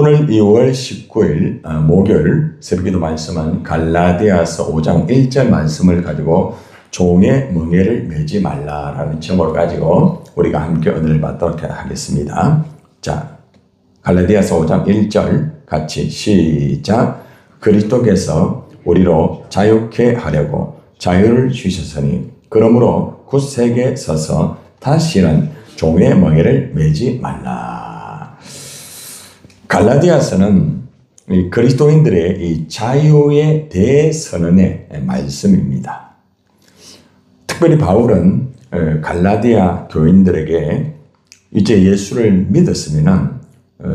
오늘 2월 19일 목요일 새벽기도 말씀은 갈라디아서 5장 1절 말씀을 가지고 종의 멍에를 매지 말라라는 제목을 가지고 우리가 함께 은혜를 받도록 하겠습니다. 자, 갈라디아서 5장 1절 같이 시작. 그리스도께서 우리로 자유케 하려고 자유를 주셨으니 그러므로 굳세게 서서 다시는 종의 멍에를 매지 말라. 갈라디아서는 그리스도인들의 이 자유의 대선언의 말씀입니다. 특별히 바울은 갈라디아 교인들에게 이제 예수를 믿었으면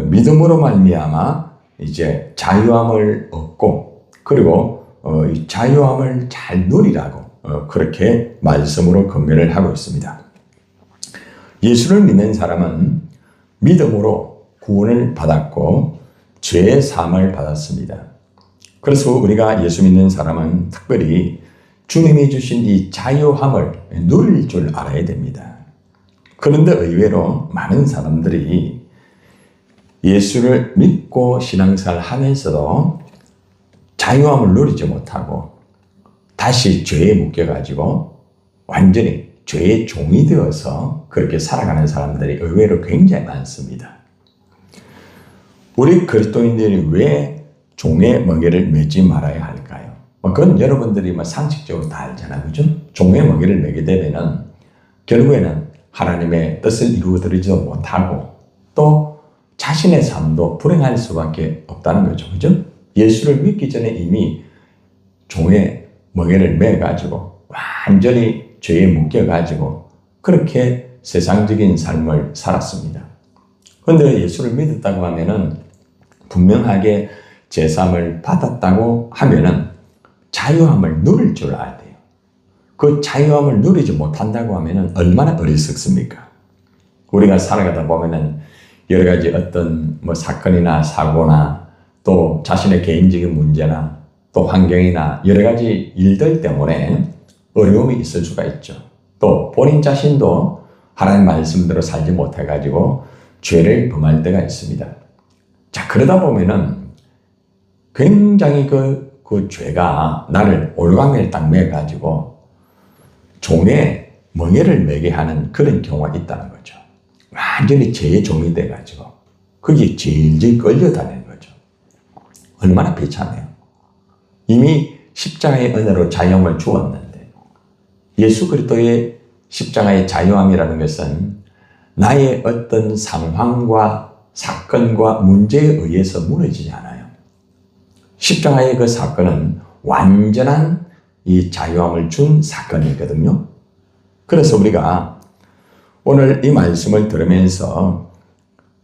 믿음으로 말미암아 이제 자유함을 얻고 그리고 이 자유함을 잘 누리라고 그렇게 말씀으로 권면을 하고 있습니다. 예수를 믿는 사람은 믿음으로 구원을 받았고 죄의 사함을 받았습니다. 그래서 우리가 예수 믿는 사람은 특별히 주님이 주신 이 자유함을 누릴 줄 알아야 됩니다. 그런데 의외로 많은 사람들이 예수를 믿고 신앙생활을 하면서도 자유함을 누리지 못하고 다시 죄에 묶여가지고 완전히 죄의 종이 되어서 그렇게 살아가는 사람들이 의외로 굉장히 많습니다. 우리 그리스도인들이 왜 종의 멍에를 매지 말아야 할까요? 그건 여러분들이 상식적으로 다 알잖아요. 그죠? 종의 멍에를 매게 되면은 결국에는 하나님의 뜻을 이루어드리지도 못하고 또 자신의 삶도 불행할 수밖에 없다는 거죠. 그죠? 예수를 믿기 전에 이미 종의 멍에를 매가지고 완전히 죄에 묶여가지고 그렇게 세상적인 삶을 살았습니다. 그런데 예수를 믿었다고 하면은 분명하게 제사함을 받았다고 하면은 자유함을 누릴 줄 알아야 돼요. 그 자유함을 누리지 못한다고 하면은 얼마나 어리석습니까? 우리가 살아가다 보면은 여러 가지 어떤 사건이나 사고나 또 자신의 개인적인 문제나 또 환경이나 여러 가지 일들 때문에 어려움이 있을 수가 있죠. 또 본인 자신도 하나님 말씀대로 살지 못해가지고 죄를 범할 때가 있습니다. 자, 그러다 보면은 굉장히 그 죄가 나를 올가매를 딱 매가지고 종의 멍에를 매게 하는 그런 경우가 있다는 거죠. 완전히 죄의 종이 돼가지고 그게 질질 끌려다니는 거죠. 얼마나 비참해요. 이미 십자가의 은혜로 자유함을 주었는데 예수 그리스도의 십자가의 자유함이라는 것은 나의 어떤 상황과 사건과 문제에 의해서 무너지지 않아요. 십자가의 그 사건은 완전한 이 자유함을 준 사건이거든요. 그래서 우리가 오늘 이 말씀을 들으면서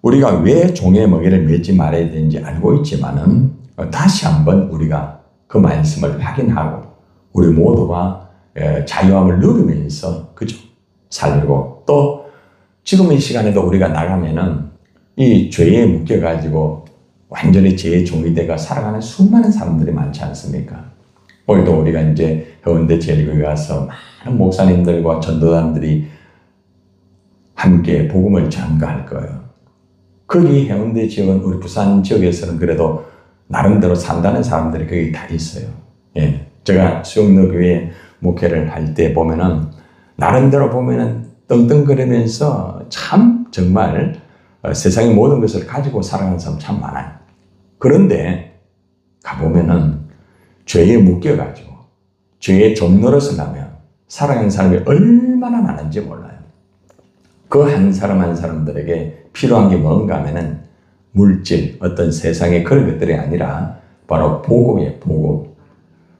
우리가 왜 종의 멍에를 매지 말아야 되는지 알고 있지만은 다시 한번 우리가 그 말씀을 확인하고 우리 모두가 자유함을 누리면서 그죠? 살고 또 지금 이 시간에도 우리가 나가면은 이 죄에 묶여가지고 완전히 죄의 종이 돼가 살아가는 수많은 사람들이 많지 않습니까? 오늘도 우리가 이제 해운대 제일교회 가서 많은 목사님들과 전도단들이 함께 복음을 전가할 거예요. 거기 해운대 지역은 우리 부산 지역에서는 그래도 나름대로 산다는 사람들이 거기 다 있어요. 예. 제가 수영로교회 목회를 할 때 보면은 나름대로 보면은 떵떵거리면서 참 정말 세상의 모든 것을 가지고 살아가는 사람 참 많아요. 그런데 가보면은 죄에 묶여가지고 죄의 종 노릇을 하면 살아가는 사람이 얼마나 많은지 몰라요. 그 한 사람 한 사람들에게 필요한 게 뭔가 하면은 물질, 어떤 세상의 그런 것들이 아니라 바로 복음이에요. 복음.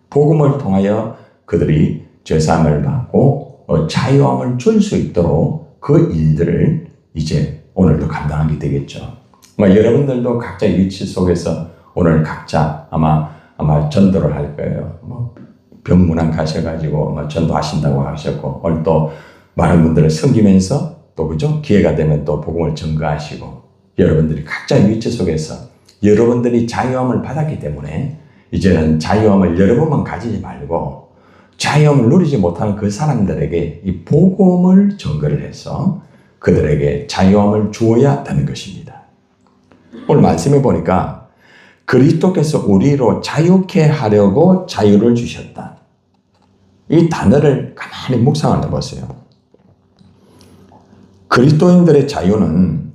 복음을 통하여 그들이 죄사함을 받고 자유함을 줄 수 있도록 그 일들을 이제 오늘도 감당하게 되겠죠. 여러분들도 각자의 위치 속에서 오늘 각자 아마 전도를 할 거예요. 병문안 가셔가지고 전도하신다고 하셨고 오늘 또 많은 분들을 섬기면서 또 그죠? 기회가 되면 또 복음을 전가하시고 여러분들이 각자의 위치 속에서 여러분들이 자유함을 받았기 때문에 이제는 자유함을 여러분만 가지지 말고 자유함을 누리지 못하는 그 사람들에게 이 복음을 전거를 해서 그들에게 자유함을 주어야 되는 것입니다. 오늘 말씀해 보니까 그리스도께서 우리로 자유케 하려고 자유를 주셨다. 이 단어를 가만히 묵상을 해보세요. 그리스도인들의 자유는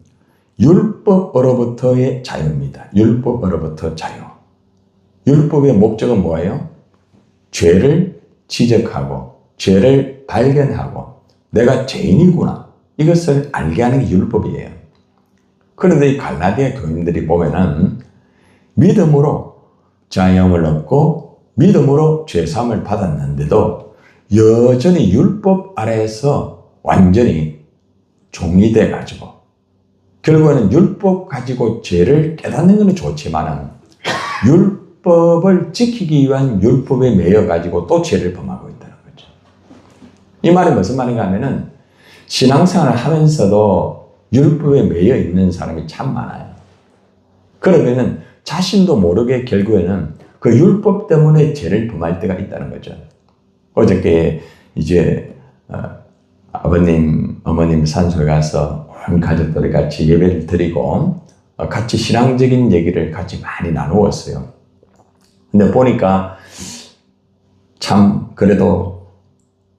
율법으로부터의 자유입니다. 율법으로부터 자유. 율법의 목적은 뭐예요? 죄를 지적하고 죄를 발견하고 내가 죄인이구나 이것을 알게 하는 게 율법이에요. 그런데 이 갈라디아 교인들이 보면은 믿음으로 자유함을 얻고 믿음으로 죄사함을 받았는데도 여전히 율법 아래에서 완전히 종이 돼가지고 결국에는 율법 가지고 죄를 깨닫는 것은 좋지만은 율법을 지키기 위한 율법에 매여가지고 또 죄를 범하고 있다는 거죠. 이 말이 무슨 말인가 하면은 신앙생활을 하면서도 율법에 매여 있는 사람이 참 많아요. 그러면은 자신도 모르게 결국에는 그 율법 때문에 죄를 범할 때가 있다는 거죠. 어저께 이제 아버님, 어머님 산소에 가서 온 가족들이 같이 예배를 드리고 같이 신앙적인 얘기를 같이 많이 나누었어요. 근데 보니까 참 그래도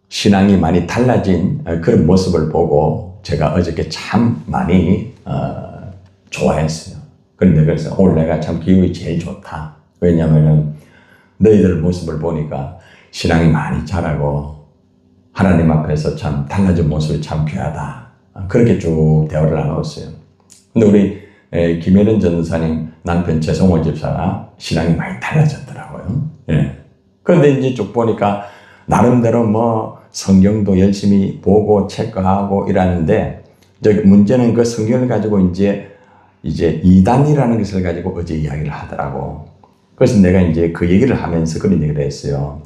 신앙이 많이 달라진 그런 모습을 보고 제가 어저께 참 많이 좋아했어요. 그런데 그래서 오늘 내가 참 기분이 제일 좋다. 왜냐하면 너희들 모습을 보니까 신앙이 많이 자라고 하나님 앞에서 참 달라진 모습이 참 귀하다. 그렇게 쭉 대화를 나눴어요. 근데 우리 김혜련 전도사님 남편 최성호 집사가 신앙이 많이 달라졌더라고요. 예. 그런데 이제 쭉 보니까 나름대로 뭐 성경도 열심히 보고 체크하고 이러는데 문제는 그 성경을 가지고 이제 이단이라는 것을 가지고 어제 이야기를 하더라고. 그래서 내가 이제 그 얘기를 하면서 그런 얘기를 했어요.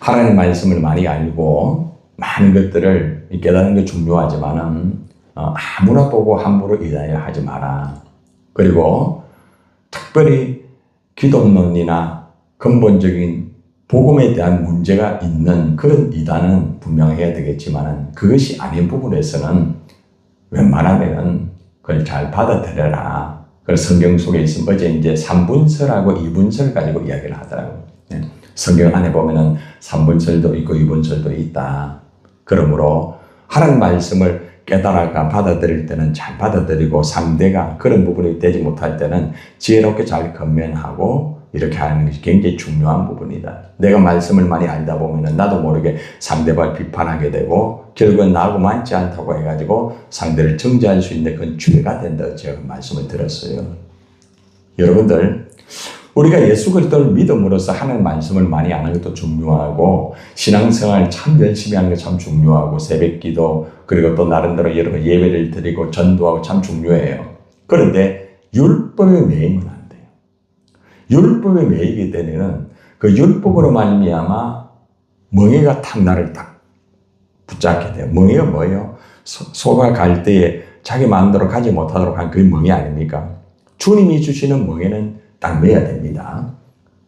하나님의 말씀을 많이 알고 많은 것들을 깨닫는 게 중요하지만은 아무나 보고 함부로 이단이라 하지 마라. 그리고 특별히 기독론이나 근본적인 복음에 대한 문제가 있는 그런 이단은 분명해야 되겠지만은 그것이 아닌 부분에서는 웬만하면은 그걸 잘 받아들여라. 그래서 성경 속에 있으면 어제 이제 3분설하고 2분설 가지고 이야기를 하더라고요. 네. 성경 안에 보면은 3분설도 있고 2분설도 있다. 그러므로 하나님 말씀을 깨달아가 받아들일 때는 잘 받아들이고 상대가 그런 부분이 되지 못할 때는 지혜롭게 잘 건면하고 이렇게 하는 것이 굉장히 중요한 부분이다. 내가 말씀을 많이 알다 보면은 나도 모르게 상대방을 비판하게 되고 결국은 나하고 맞지 않다고 해가지고 상대를 정죄할 수 있는 그건 죄가 된다. 제가 말씀을 드렸어요. 여러분들 우리가 예수 그리스도를 믿음으로써 하나님 말씀을 많이 아는 것도 중요하고 신앙생활 참 열심히 하는 게 참 중요하고 새벽기도 그리고 또 나름대로 여러분 예배를 드리고 전도하고 참 중요해요. 그런데 율법에 매이면 안 돼요. 율법에 매이게 되면 그 율법으로 말미암아 멍에가 탁 나를 딱 붙잡게 돼요. 멍에가 뭐예요? 소가 갈 때에 자기 마음대로 가지 못하도록 한 그게 멍에 아닙니까? 주님이 주시는 멍에는 딱 매야 됩니다.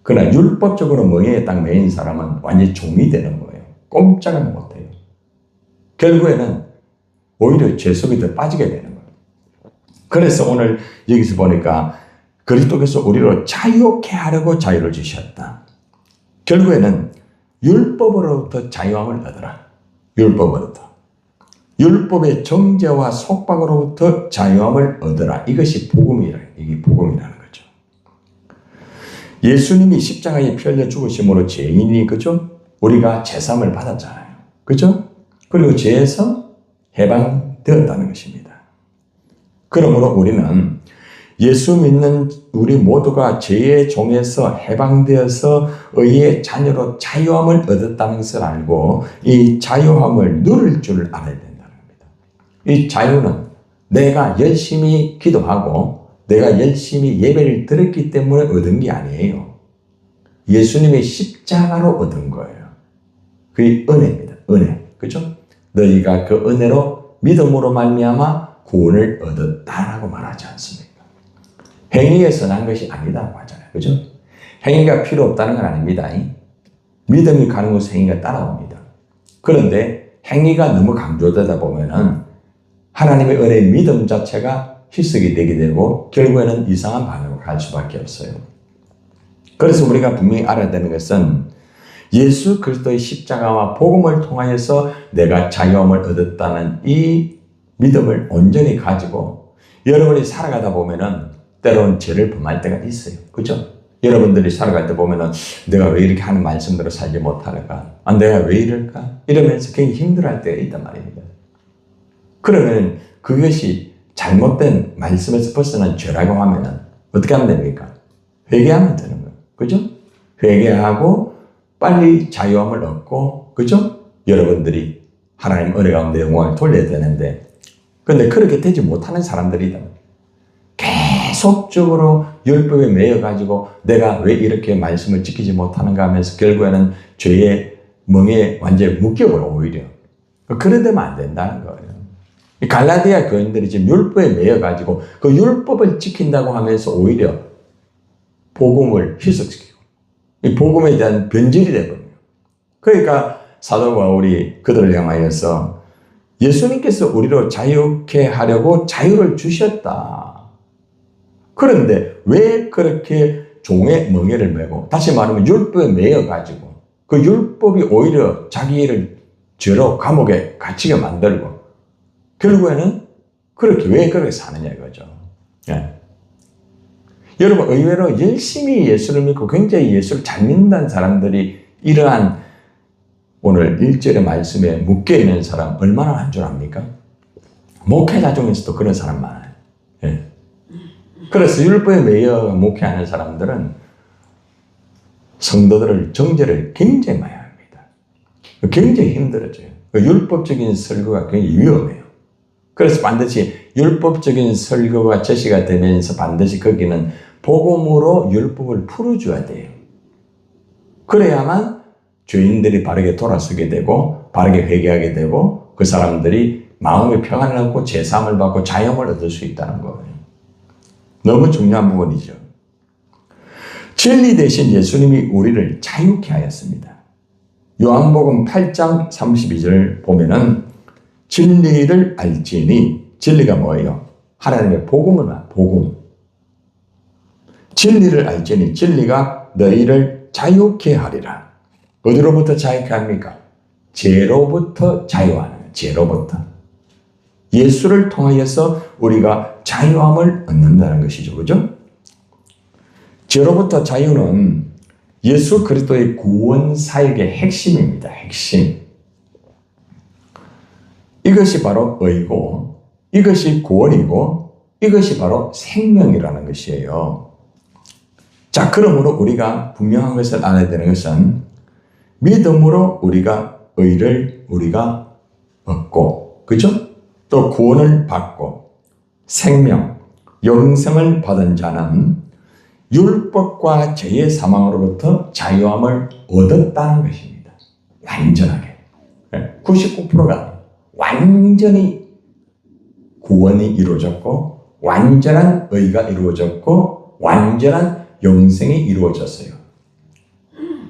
그러나 율법적으로 멍에에 딱 매인 사람은 완전히 종이 되는 거예요. 꼼짝을 못해요. 결국에는 오히려 죄 속에 더 빠지게 되는 거예요. 그래서 오늘 여기서 보니까 그리스도께서 우리로 자유케 하려고 자유를 주셨다. 결국에는 율법으로부터 자유함을 얻어라. 율법으로부터. 율법의 정죄와 속박으로부터 자유함을 얻어라. 이것이 이게 복음이라는 거죠. 예수님이 십자가에 피 흘려 죽으심으로 죄인이 그죠? 우리가 제사함을 받았잖아요. 그죠? 그리고 죄에서 해방되었다는 것입니다. 그러므로 우리는 예수 믿는 우리 모두가 죄의 종에서 해방되어서 의의 자녀로 자유함을 얻었다는 것을 알고 이 자유함을 누릴 줄 알아야 된다는 겁니다. 이 자유는 내가 열심히 기도하고 내가 열심히 예배를 드렸기 때문에 얻은 게 아니에요. 예수님의 십자가로 얻은 거예요. 그게 은혜입니다. 은혜. 그죠? 너희가 그 은혜로 믿음으로 말미암아 구원을 얻었다라고 말하지 않습니까? 행위에서 난 것이 아니다고 하잖아요. 그죠? 행위가 필요 없다는 건 아닙니다. 믿음이 가는 곳에 행위가 따라옵니다. 그런데 행위가 너무 강조되다 보면은 하나님의 은혜의 믿음 자체가 희석이 되게 되고 결국에는 이상한 방향으로 갈 수밖에 없어요. 그래서 우리가 분명히 알아야 되는 것은 예수 그리스도의 십자가와 복음을 통하여서 내가 자유함을 얻었다는 이 믿음을 온전히 가지고 여러분이 살아가다 보면은 때로는 죄를 범할 때가 있어요. 그죠? 여러분들이 살아갈 때 보면은 내가 왜 이렇게 하는 말씀대로 살지 못할까? 내가 왜 이럴까? 이러면서 굉장히 힘들어할 때가 있단 말입니다. 그러면 그것이 잘못된 말씀에서 벗어난 죄라고 하면은 어떻게 하면 됩니까? 회개하면 되는 거예요. 그죠? 회개하고 빨리 자유함을 얻고, 그죠? 여러분들이 하나님 은혜 가운데 영광을 돌려야 되는데, 근데 그렇게 되지 못하는 사람들이다. 계속적으로 율법에 매여가지고 내가 왜 이렇게 말씀을 지키지 못하는가 하면서 결국에는 죄의 멍에 완전히 묶여버려, 오히려. 그래 되면 안 된다는 거예요. 갈라디아 교인들이 지금 율법에 매여가지고 그 율법을 지킨다고 하면서 오히려 복음을 희석시키고 이 복음에 대한 변질이 되거든요. 그러니까 사도 바울이 그들을 향하여서 예수님께서 우리로 자유케 하려고 자유를 주셨다. 그런데 왜 그렇게 종의 멍에를 메고, 다시 말하면 율법에 매여가지고 그 율법이 오히려 자기를 죄로 감옥에 갇히게 만들고 결국에는 왜 그렇게 사느냐 이거죠. 예. 여러분, 의외로 열심히 예수를 믿고 굉장히 예수를 잘 믿는다는 사람들이 이러한 오늘 1절의 말씀에 묶여있는 사람 얼마나 한 줄 압니까? 목회자 중에서도 그런 사람 많아요. 예. 그래서 율법에 매여 목회하는 사람들은 성도들을 정죄를 굉장히 많이 합니다. 굉장히 힘들어져요. 율법적인 설교가 굉장히 위험해요. 그래서 반드시 율법적인 설교가 제시가 되면서 반드시 거기는 복음으로 율법을 풀어줘야 돼요. 그래야만 죄인들이 바르게 돌아서게 되고 바르게 회개하게 되고 그 사람들이 마음의 평안을 얻고 제사함을 받고 자유함을 얻을 수 있다는 거예요. 너무 중요한 부분이죠. 진리 대신 예수님이 우리를 자유케 하였습니다. 요한복음 8장 32절 보면은 진리를 알지니, 진리가 뭐예요? 하나님의 복음. 진리를 알지니 진리가 너희를 자유케 하리라. 어디로부터 자유케 합니까? 죄로부터 자유하는 거예요. 죄로부터. 예수를 통하여서 우리가 자유함을 얻는다는 것이죠. 그죠? 죄로부터 자유는 예수 그리스도의 구원 사역의 핵심입니다. 핵심. 이것이 바로 의고, 이것이 구원이고, 이것이 바로 생명이라는 것이에요. 자, 그러므로 우리가 분명한 것을 알아야 되는 것은 믿음으로 의를 우리가 얻고, 그죠? 또 구원을 받고 생명, 영생을 받은 자는 율법과 죄의 사망으로부터 자유함을 얻었다는 것입니다. 완전하게. 99%가 완전히 구원이 이루어졌고 완전한 의가 이루어졌고 완전한 영생이 이루어졌어요.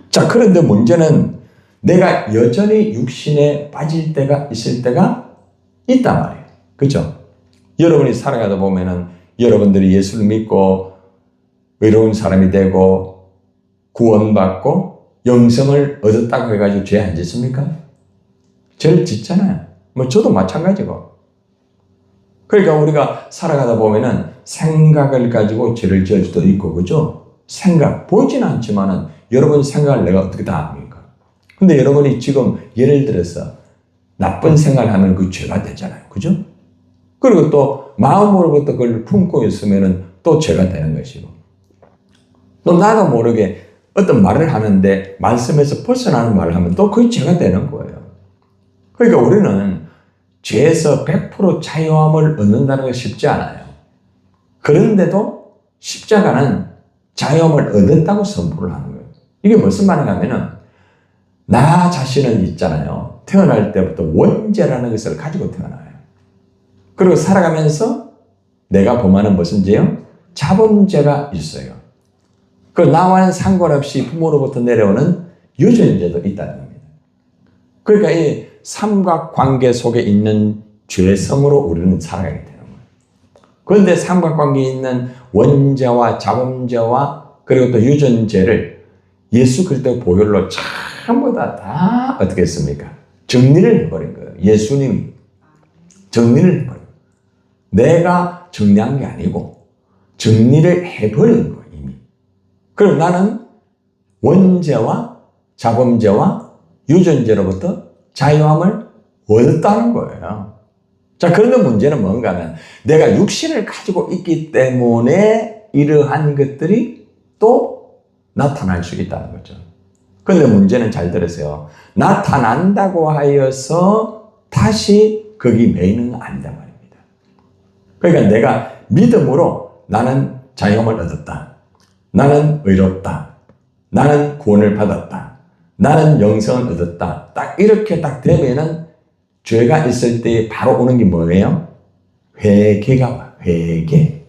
자, 그런데 문제는 내가 여전히 육신에 빠질 때가 있을 때가 있단 말이에요. 그렇죠? 여러분이 살아가다 보면은 여러분들이 예수를 믿고 의로운 사람이 되고 구원받고 영생을 얻었다고 해가지고 죄 안 짓습니까? 죄를 짓잖아요. 저도 마찬가지고. 그러니까 우리가 살아가다 보면은 생각을 가지고 죄를 지을 수도 있고, 그죠? 생각, 보이지는 않지만은 여러분 생각을 내가 어떻게 다 압니까? 근데 여러분이 지금 예를 들어서 나쁜 생각을 하면 그 죄가 되잖아요. 그죠? 그리고 또 마음으로부터 그걸 품고 있으면은 또 죄가 되는 것이고. 또 나도 모르게 어떤 말을 하는데 말씀에서 벗어나는 말을 하면 또 그게 죄가 되는 거예요. 그러니까 우리는 죄에서 100% 자유함을 얻는다는 게 쉽지 않아요. 그런데도 십자가는 자유함을 얻었다고 선포를 하는 거예요. 이게 무슨 말인가 하면은 나 자신은 있잖아요. 태어날 때부터 원죄라는 것을 가지고 태어나요. 그리고 살아가면서 내가 범하는 무슨 죄요? 자범죄가 있어요. 그 나와는 상관없이 부모로부터 내려오는 유전죄도 있다는 겁니다. 그러니까 이 삼각관계 속에 있는 죄성으로 우리는 살아가게 되는 거예요. 그런데 삼각관계에 있는 원죄와 자범죄와 그리고 또 유전죄를 예수 그리스도의 보혈로 전부 다 어떻게 했습니까? 정리를 해버린 거예요. 예수님이 정리를 해버린 거예요. 내가 정리한 게 아니고 정리를 해버린 거예요. 이미. 그럼 나는 원죄와 자범죄와 유전죄로부터 자유함을 얻었다는 거예요. 자, 그런데 문제는 뭔가 하면 내가 육신을 가지고 있기 때문에 이러한 것들이 또 나타날 수 있다는 거죠. 그런데 문제는 잘 들으세요. 나타난다고 하여서 다시 거기 매이는 건 아니다 말입니다. 그러니까 내가 믿음으로 나는 자유함을 얻었다. 나는 의롭다. 나는 구원을 받았다. 나는 영생을 얻었다. 딱 이렇게 딱 되면은 죄가 있을 때 바로 오는 게 뭐예요? 회개가 와. 회개.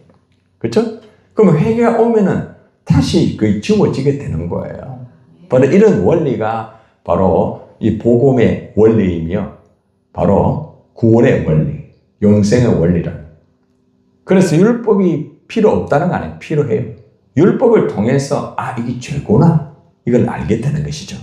그렇죠? 그럼 회개가 오면은 다시 그게 지워지게 되는 거예요. 바로 이런 원리가 바로 이 복음의 원리이며 바로 구원의 원리, 영생의 원리라. 그래서 율법이 필요 없다는 거 아니에요. 필요해요. 율법을 통해서 이게 죄구나 이걸 알게 되는 것이죠.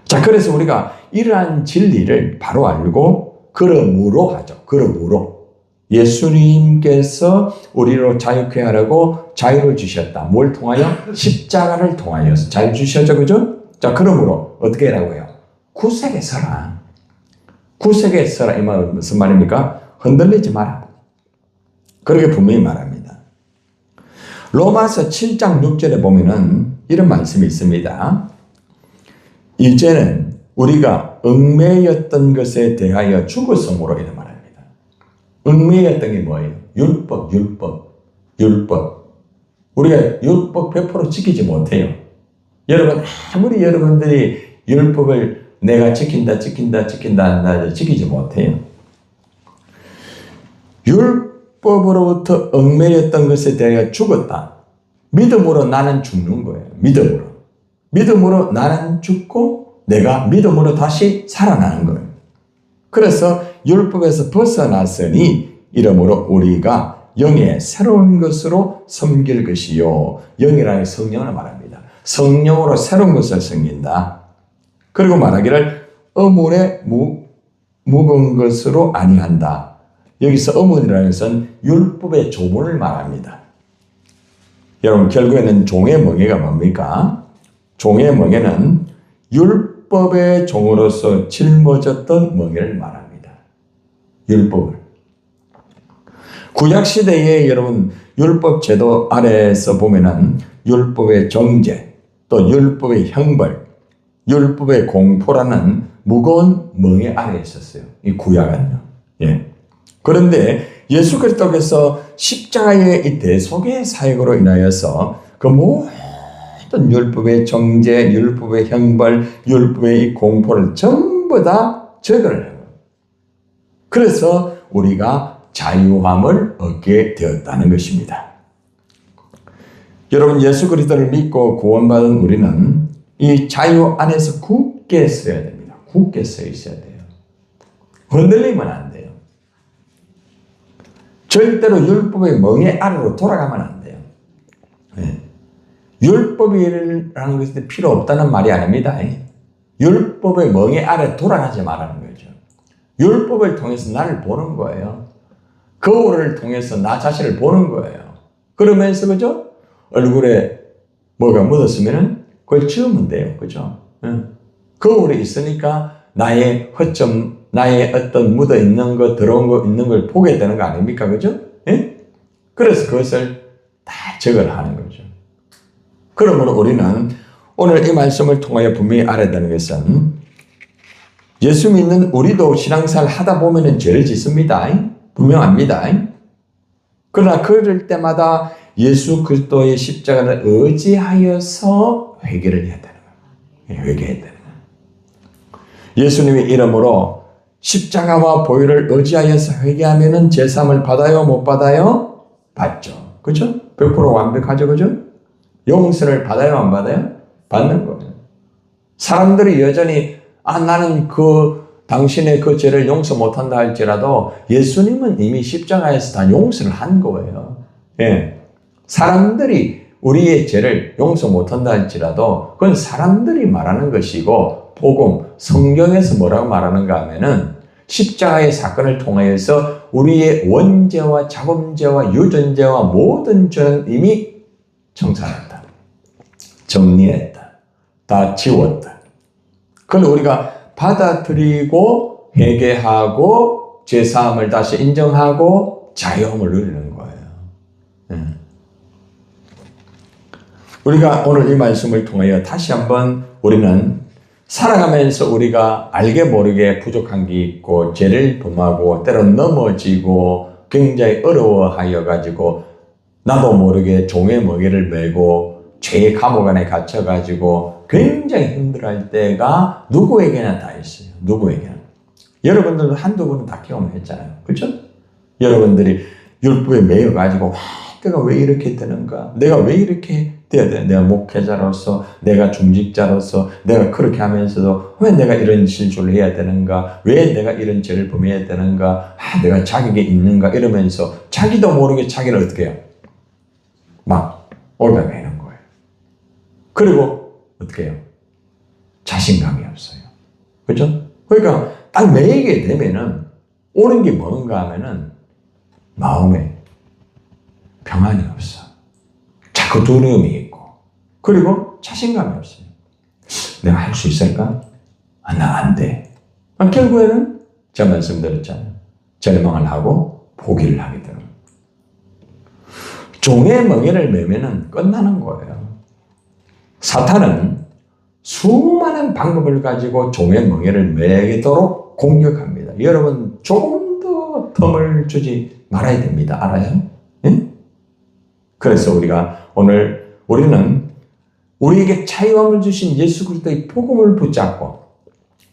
자, 그래서 우리가 이러한 진리를 바로 알고 그러므로 하죠. 그러므로 예수님께서 우리로 자유케 하라고 자유를 주셨다. 뭘 통하여? 십자가를 통하여서 자유 주셨죠. 그죠? 자, 그러므로 어떻게 하라고 해요? 굳세게 서라. 굳세게 서라. 이 말은 무슨 말입니까? 흔들리지 마라. 그렇게 분명히 말합니다. 로마서 7장 6절에 보면은 이런 말씀이 있습니다. 이제는 우리가 얽매였던 것에 대하여 죽었음으로 이렇게 말합니다. 얽매였던 게 뭐예요? 율법. 우리가 율법 100% 지키지 못해요. 여러분, 아무리 여러분들이 율법을 내가 지킨다 지키지 못해요. 율법으로부터 얽매였던 것에 대하여 죽었다. 믿음으로 나는 죽는 거예요. 믿음으로 나는 죽고 내가 믿음으로 다시 살아나는 거예요. 그래서 율법에서 벗어났으니 이러므로 우리가 영의 새로운 것으로 섬길 것이요. 영이라는 성령을 말합니다. 성령으로 새로운 것을 섬긴다. 그리고 말하기를 어물에 묵은 것으로 아니한다. 여기서 어문이라는 것은 율법의 조문을 말합니다. 여러분, 결국에는 종의 멍에가 뭡니까? 종의 멍에는 율법의 종으로서 짊어졌던 멍에를 말합니다. 율법을. 구약시대에 여러분 율법 제도 아래에서 보면은 율법의 정죄, 또 율법의 형벌, 율법의 공포라는 무거운 멍에 아래에 있었어요. 이 구약은요. 예. 그런데 예수 그리스도께서 십자가의 이 대속의 사역으로 인하여서 그 모든 율법의 정죄, 율법의 형벌, 율법의 이 공포를 전부 다 제거를 해요. 그래서 우리가 자유함을 얻게 되었다는 것입니다. 여러분, 예수 그리스도를 믿고 구원받은 우리는 이 자유 안에서 굳게 서야 됩니다. 굳게 서 있어야 돼요. 흔들리면 안 돼요. 절대로 율법의 멍에 아래로 돌아가면 안 돼요. 네. 율법이라는 것이 필요 없다는 말이 아닙니다. 율법의 멍에 아래 돌아가지 말라는 거죠. 율법을 통해서 나를 보는 거예요. 거울을 통해서 나 자신을 보는 거예요. 그러면서 그죠? 얼굴에 뭐가 묻었으면은 그걸 지우면 돼요. 그죠? 거울에 있으니까 나의 허점, 나의 어떤 묻어 있는 거, 들어온 거, 있는 걸 보게 되는 거 아닙니까? 그죠? 예? 그래서 그것을 다 제거하는 거죠. 그러므로 우리는 오늘 이 말씀을 통하여 분명히 알아야 되는 것은 예수 믿는 우리도 신앙생활 하다 보면은 죄를 짓습니다. 분명합니다. 그러나 그럴 때마다 예수 그리스도의 십자가를 의지하여서 회개를 해야 되는 거예요. 회개해야 되는 거예요. 예수님의 이름으로 십자가와 보혈을 의지하여서 회개하면은 제사함을 받아요? 못 받아요? 받죠. 그죠? 100% 완벽하죠. 그죠? 용서를 받아요? 안 받아요? 받는 거예요. 사람들이 여전히 나는 그 당신의 그 죄를 용서 못한다 할지라도 예수님은 이미 십자가에서 다 용서를 한 거예요. 예. 사람들이 우리의 죄를 용서 못한다 할지라도 그건 사람들이 말하는 것이고 복음, 성경에서 뭐라고 말하는가 하면은 십자가의 사건을 통하여서 우리의 원죄와 자범죄와 유전죄와 모든 죄는 이미 청산했다. 정리했다. 다 지웠다. 그걸 우리가 받아들이고 회개하고 죄사함을 다시 인정하고 자유함을 누리는 거예요. 우리가 오늘 이 말씀을 통하여 다시 한번 우리는 살아가면서 우리가 알게 모르게 부족한 게 있고 죄를 범하고 때론 넘어지고 굉장히 어려워하여 가지고 나도 모르게 종의 멍에를 메고 죄의 감옥 안에 갇혀가지고 굉장히 힘들어할 때가 누구에게나 다 있어요. 누구에게나. 여러분들도 한두 번은 다 경험했잖아요. 그렇죠? 여러분들이 율법에 매여가지고 내가 왜 이렇게 되는가? 내가 왜 이렇게 돼야 돼? 내가 목회자로서, 내가 중직자로서, 내가 그렇게 하면서도 왜 내가 이런 실수를 해야 되는가? 왜 내가 이런 죄를 범해야 되는가? 내가 자격이 있는가? 이러면서 자기도 모르게 자기를 어떻게 해요? 막 올라가는 거예요. 그리고 어떻게 해요? 자신감이 없어요. 그렇죠? 그러니까 딱 매이게 되면은 오는 게 뭔가 하면은 마음에 평안이 없어. 자꾸 두려움이 있고 그리고 자신감이 없어요. 내가 할 수 있을까? 나 안 돼. 결국에는 제가 말씀드렸잖아요. 절망을 하고 포기를 하게 되는 거예요. 종의 멍에를 매면은 끝나는 거예요. 사탄은 수많은 방법을 가지고 종의 멍에를 매도록 공격합니다. 여러분 조금 더 텀을 주지 말아야 됩니다. 알아요? 예? 그래서 우리가 오늘 우리는 우리에게 자유함을 주신 예수 그리스도의 복음을 붙잡고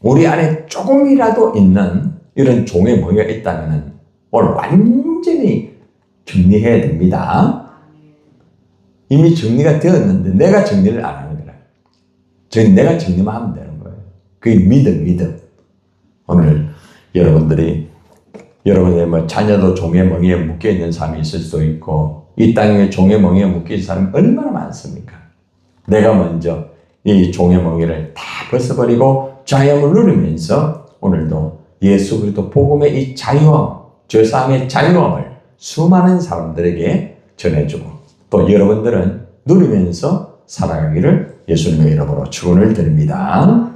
우리 안에 조금이라도 있는 이런 종의 멍에가 있다면 오늘 완전히 정리해야 됩니다. 이미 정리가 되었는데 내가 정리를 안 하는 거예요. 내가 정리만 하면 되는 거예요. 그게 믿음. 오늘 여러분들이 여러분의 뭐 자녀도 종의 멍에에 묶여 있는 사람이 있을 수도 있고 이 땅에 종의 멍에에 묶여 있는 사람이 얼마나 많습니까? 내가 먼저 이 종의 멍에를 다 벗어버리고 자유함을 누리면서 오늘도 예수 그리스도 복음의 이 자유함, 죄사함의 자유함을 수많은 사람들에게 전해주고 또 여러분들은 누리면서 살아가기를 예수님의 이름으로 축원을 드립니다.